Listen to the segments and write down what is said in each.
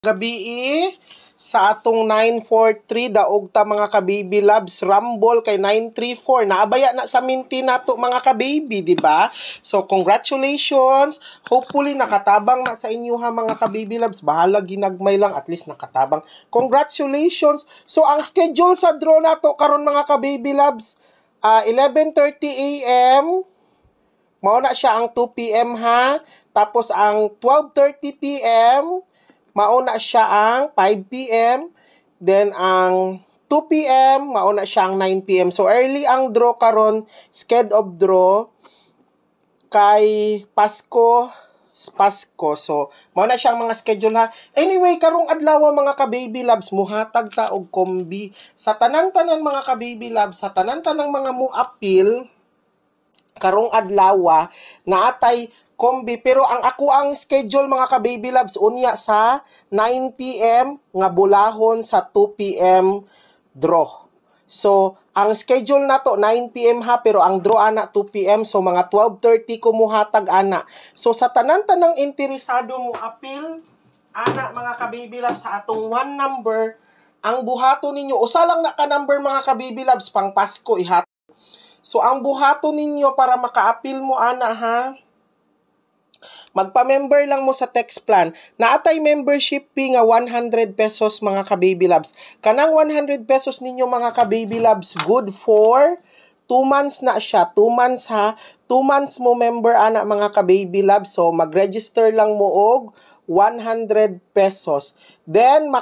Gabi sa atong 943 daog ta mga ka-baby loves rumble kay 934 naabaya na sa minti nato mga ka-baby, di ba? So congratulations, hopefully nakatabang na sa inyo ha mga ka-baby loves. Bahala ginagmay lang, at least nakatabang. Congratulations. So ang schedule sa draw nato karon mga ka-baby loves, 11:30 AM mao na siya ang 2 PM ha. Tapos ang 12:30 PM mauna siya ang 5 PM. Then, ang 2 PM, mauna siya ang 9 PM. So, early ang draw karon, schedule of draw, kay Pasko. So, mauna siya ang mga schedule ha. Anyway, karong adlaw mga ka-baby loves, muhatag ta og kombi. Sa tanan-tanan mga ka-baby loves, sa tanan-tanang mga muapil, karong adlaw naatay kombi, pero ang ako ang schedule mga ka-baby loves unya sa 9 PM nga bulahon sa 2 PM draw. So ang schedule nato 9 PM ha, pero ang draw ana 2 PM, so mga 12:30 ko muhatag ana. So sa tanan-tanang interesado mo apil ana mga ka-baby loves sa atong 1 number, ang buhato ninyo usa lang na ka number mga ka-baby loves pang Pasko ihat. So ang buhato ninyo para maka-apil mo ana ha, magpa-member lang mo sa text plan. Naatay membership fee nga 100 pesos mga ka-baby loves. Kanang 100 pesos ninyo mga ka-baby loves, good for 2 months na siya. 2 months ha. 2 months mo member ana mga ka-baby loves. So mag-register lang mo og 100 pesos. Then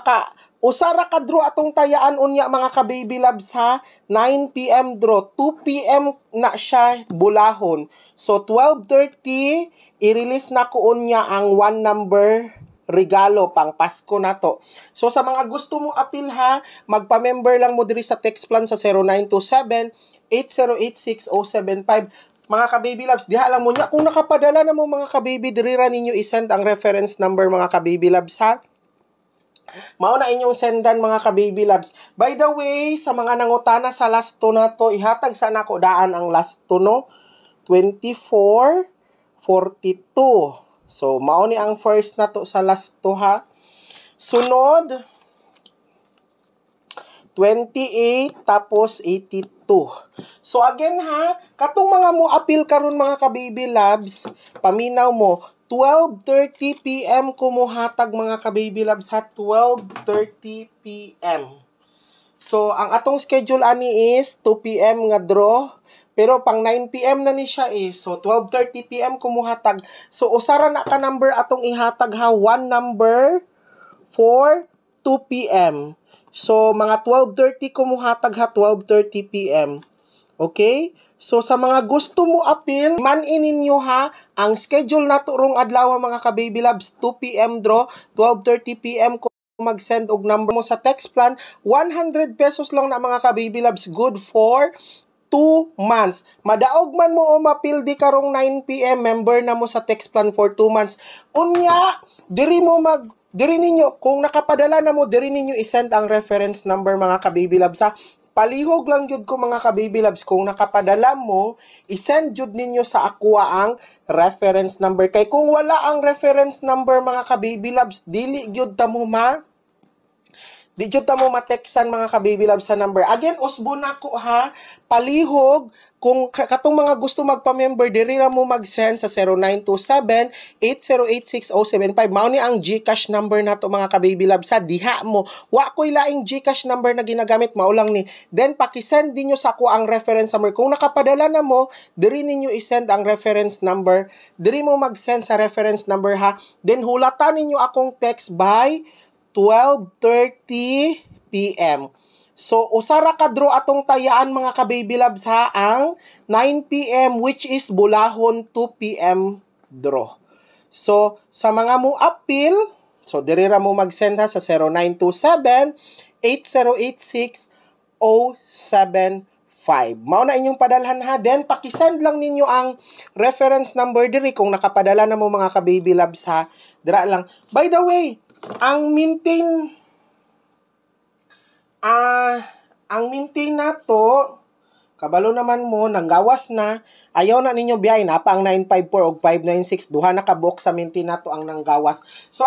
usara ka draw atong tayaan unya mga ka-baby loves ha. 9 PM draw, 2 PM na siya bulahon. So 12:30 i-release na ko unya ang 1 number regalo pang Pasko na to. So sa mga gusto mo apil ha, magpa-member lang mo diri sa text plan sa 0927-8086-075. Mga ka-baby loves, diha lang mo niya. Kung nakapadala na mo mga ka-baby, diri ra ninyo i-send ang reference number mga ka-baby loves ha. Mao na inyong sendan mga ka-baby loves. By the way, sa mga nangutana sa last 2 na to, ihatag sa nako daan ang last 2 no, 24:42. So mao ni ang first na to sa last 2 ha. Sunod 28 tapos 82. So again ha, katong mga mo appeal karon mga ka-baby loves, paminaw mo 12:30 PM ko mo hatag mga ka-baby loves ha, 12:30 PM. So ang atong schedule ani is 2 PM nga draw, pero pang 9 PM na ni siya So 12:30 PM ko mo hatag. So usara na ka number atong ihatag ha, 1 number for 2 PM. So mga 12:30 ko mo hatag ha, 12:30 PM. Okay? So sa mga gusto mo appeal, man-inin nyo ha, ang schedule nato rong adlaw mga ka-baby loves, 2 PM draw, 12:30 PM ko mag-send og number mo sa text plan. 100 pesos lang na mga ka-baby loves, good for 2 months. Madaog man mo o mapil di karong 9 PM, member na mo sa text plan for 2 months. Unya, diri ninyo, kung nakapadala na mo, diri ninyo i-send ang reference number mga ka-baby loves ha. Palihog lang jud ko mga ka-baby loves, kung nakapadala mo, i-send jud ninyo sa aqua ang reference number. Kay kung wala ang reference number mga ka-baby loves, dili jud ta mo ma-textan mga ka-baby loves sa number. Again, usbo na ko ha, palihog, kung katong mga gusto magpa-member, diri ra mo mag-send sa 0927-8086-075. Mao ni ang GCash number nato mga ka-baby loves sa diha mo. Wa ko'y laing GCash number na ginagamit, mao lang ni. Then paki-send dinyo sa ko ang reference number. Kung nakapadala na mo, diri ninyo i-send ang reference number. Diri mo mag-send sa reference number ha. Then hulatan ninyo akong text by 12:30 PM. So, usara ka draw atong tayaan mga ka-baby loves ha, ang 9 PM which is bulahon 2 PM draw. So, sa mga mo appeal, so diri ra mo mag-send ha sa 0927-8086-075. Mao na inyong padalhan ha. Then, pakisend lang ninyo ang reference number diri kung nakapadala na mo mga ka-baby loves ha. Dira lang. By the way, ang maintain na to, kabalo naman mo, nanggawas na, ayaw na ninyo biyay, na pa ang 954 o 596, duha na ka box sa maintain na to ang nanggawas. So,